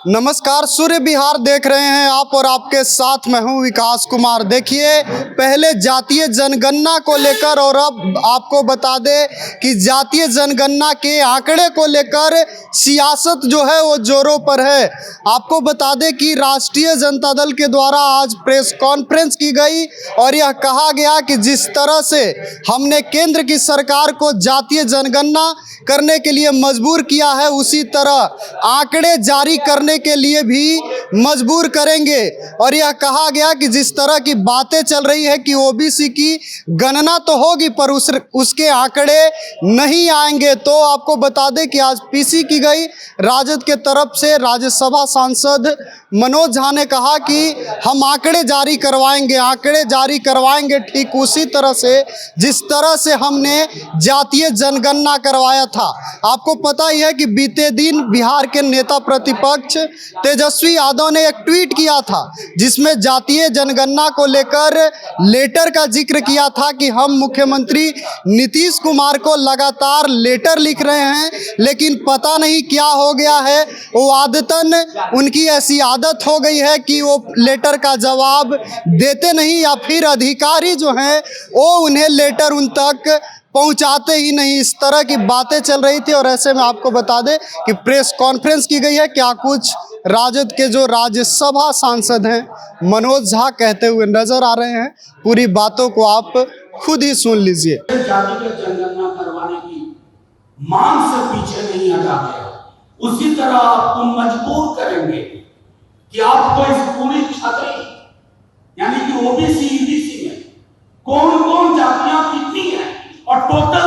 नमस्कार, सूर्य बिहार देख रहे हैं आप और आपके साथ मैं हूं विकास कुमार। देखिए, पहले जातीय जनगणना को लेकर और अब आपको बता दें कि जातीय जनगणना के आंकड़े को लेकर सियासत जो है वो जोरों पर है। आपको बता दें कि राष्ट्रीय जनता दल के द्वारा आज प्रेस कॉन्फ्रेंस की गई और यह कहा गया कि जिस तरह से हमने केंद्र की सरकार को जातीय जनगणना करने के लिए मजबूर किया है, उसी तरह आंकड़े जारी करने के लिए भी मजबूर करेंगे। और यह कहा गया कि जिस तरह की बातें चल रही है कि ओबीसी की गणना तो होगी पर उसके आंकड़े नहीं आएंगे। तो आपको बता दें कि आज पीसी की गई। राजद के तरफ से राज्यसभा सांसद मनोज झा ने कहा कि हम आंकड़े जारी करवाएंगे ठीक उसी तरह से जिस तरह से हमने जातीय जनगणना करवाया था। आपको पता ही है कि बीते दिन बिहार के नेता प्रतिपक्ष तेजस्वी यादव ने एक ट्वीट किया था जिसमें जातीय जनगणना को लेकर लेटर का जिक्र किया था कि हम मुख्यमंत्री नीतीश कुमार को लगातार लेटर लिख रहे हैं, लेकिन पता नहीं क्या हो गया है। वो आदतन उनकी ऐसी आदत हो गई है कि वो लेटर का जवाब देते नहीं या फिर अधिकारी जो हैं वो उन्हें लेटर उन तक पहुंचाते ही नहीं। इस तरह की बातें चल रही थी और ऐसे में आपको बता दें कि प्रेस कॉन्फ्रेंस की गई है। क्या कुछ राजद के जो राज्यसभा सांसद हैं मनोज झा कहते हुए नजर आ रहे हैं, पूरी बातों को आप खुद ही सुन लीजिए। जातिगत जनगणना करवाने की मांग से पीछे नहीं हटा गया, उसी तरह आपको मजबूर करेंगे कि आपको इस पूरी छतरी यानी कि ओबीसी ईबीसी में कौन कौन जातियां कितनी हैं और टोटल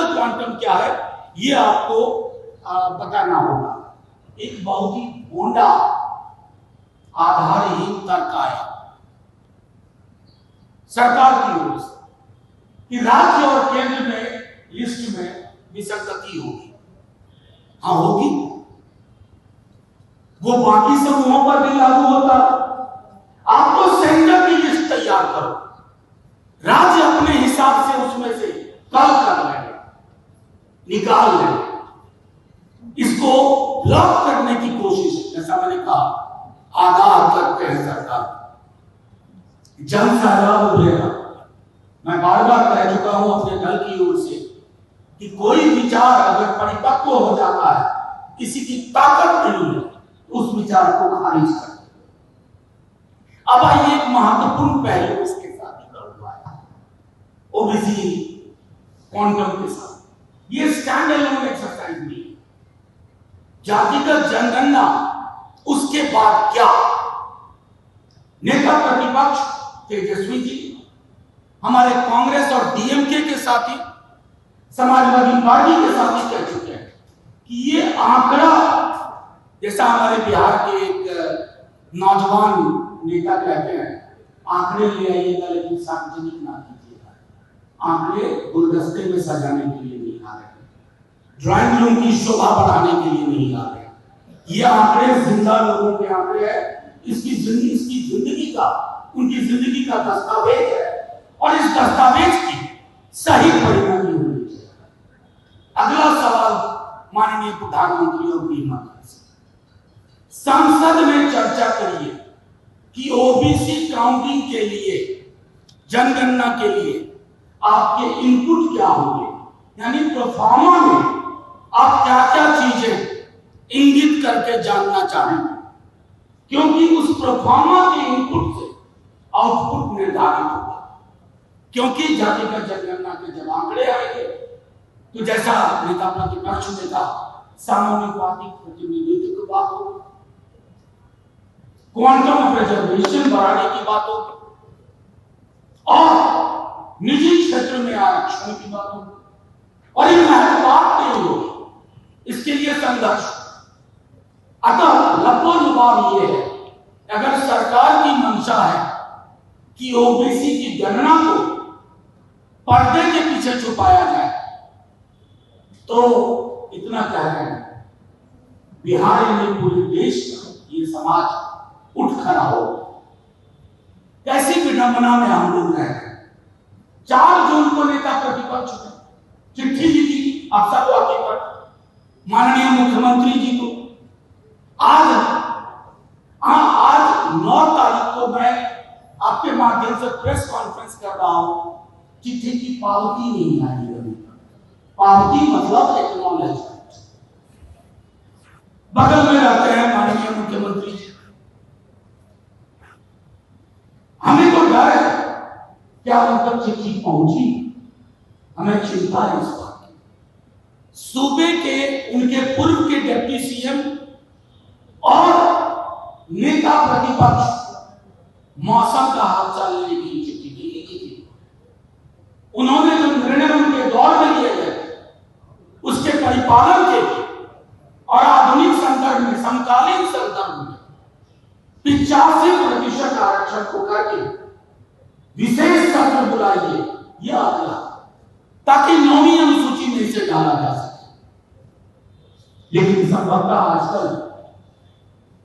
क्वांटम क्या है ये आपको बताना होगा। एक बहुत ही भोंडा आधारहीन तर्क आया सरकार की ओर से कि राज्य और केंद्र में लिस्ट में विसंगति होगी। हाँ होगी, वो बाकी समूहों पर भी लागू होता। आप तो सेंटर की लिस्ट तैयार करो, राज्य अपने हिसाब से उसमें से कल कर लेंगे, निकाल लेंगे। इसको ब्लॉक करने की कोशिश, जैसा मैंने कहा, आधार करते हैं सरकार। जन सहयोग लेगा। मैं बार बार कह चुका हूं अपने दल की ओर से कि कोई विचार अगर परिपक्व हो जाता है, किसी की ताकत नहीं है, उस विचार को खारिज कर। अब आइए एक महत्वपूर्ण पहलू इसके साथ जुड़ा हुआ है, ओबीसी क्वांटम के साथ। ये स्टैंड अलोन एक्सरसाइज नहीं, जातिगत जनगणना उसके बाद क्या। नेता प्रतिपक्ष तेजस्वी जी, हमारे कांग्रेस और डीएमके के साथी, समाजवादी पार्टी के साथी कह चुके हैं कि ये आंकड़ा, जैसा हमारे बिहार के एक नौजवान नेता कहते हैं, आंकड़े ले आइएगा लेकिन सार्वजनिक ना कीजिएगा। आंकड़े गुलदस्ते में सजाने के लिए नहीं आ रहे, ड्राइंग रूम की शोभा बढ़ाने के लिए नहीं आ रहे। ये आंकड़े जिंदा लोगों के आंकड़े हैं। इसकी जिंदगी का, उनकी जिंदगी का दस्तावेज है और इस दस्तावेज की सही परिणामी होनी चाहिए। अगला सवाल माननीय प्रधानमंत्री और गृह मंत्री से, संसद में चर्चा करिए कि ओबीसी काउंटिंग के लिए, जनगणना के लिए आपके इनपुट क्या होंगे, यानी प्रोफार्मा में आप क्या क्या चीजें इंगित करके जानना चाहेंगे, क्योंकि उस प्रोफार्मा के इनपुट से आउटपुट निर्धारित होगा। क्योंकि जातिगत जनगणना के जब आंकड़े आएंगे तो जैसा नेता प्रतिपक्ष ने कहा, समानुपातिक प्रतिनिधित्व की बात होगी, क्वांटम ऑफ रिजर्वेशन बढ़ाने की बात होगी और निजी क्षेत्र में आरक्षण की बात होगी। और ये महत्व बात नहीं होगी, इसके लिए संघर्ष। अतः लबोलुबाव ये है, अगर सरकार की मंशा है कि ओबीसी की गणना को पर्दे के पीछे छुपाया जाए, तो इतना कह रहे हैं, बिहार में पूरे देश का ये समाज उठ खड़ा हो। कैसी विडंबना में हम लोग रहे हैं। 4 जून को नेता प्रतिपक्ष ने चिट्ठी लिखी, आप सब वाकिफ हैं, माननीय मुख्यमंत्री जी को, आज 9 तारीख को मैं आपके माध्यम से प्रेस कॉन्फ्रेंस कर रहा हूं। चिट्ठी की पावती नहीं आई अभी तक। पावती मतलब एक्नॉलेजमेंट। बगल में रहते हैं माननीय मुख्यमंत्री जी। हमें तो डर है क्या उन तक चिट्ठी पहुंची, हमें चिंता है इस बात की। सूबे के उनके पूर्व के डिप्टी सीएम और नेता प्रतिपक्ष मौसम का हालचाल लेने की चिट्ठी लिखी थी। उन्होंने जो निर्णय उनके दौर में लिए गए उसके परिपालन के लिए और आधुनिक संदर्भ में, समकालीन संदर्भ में 85% आरक्षण को करके विशेष सत्र बुलाइए, यह अगला, ताकि 9वीं अनुसूची में इसे डाला जा सके। लेकिन संभवतः आजकल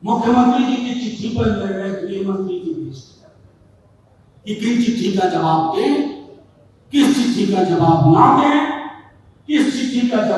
मुख्यमंत्री जी की चिट्ठी पर निर्णय गृह मंत्री जी भेजते हैं कि किस चिट्ठी का जवाब दें, किस चिट्ठी का जवाब ना दें, किस चिट्ठी का जवाब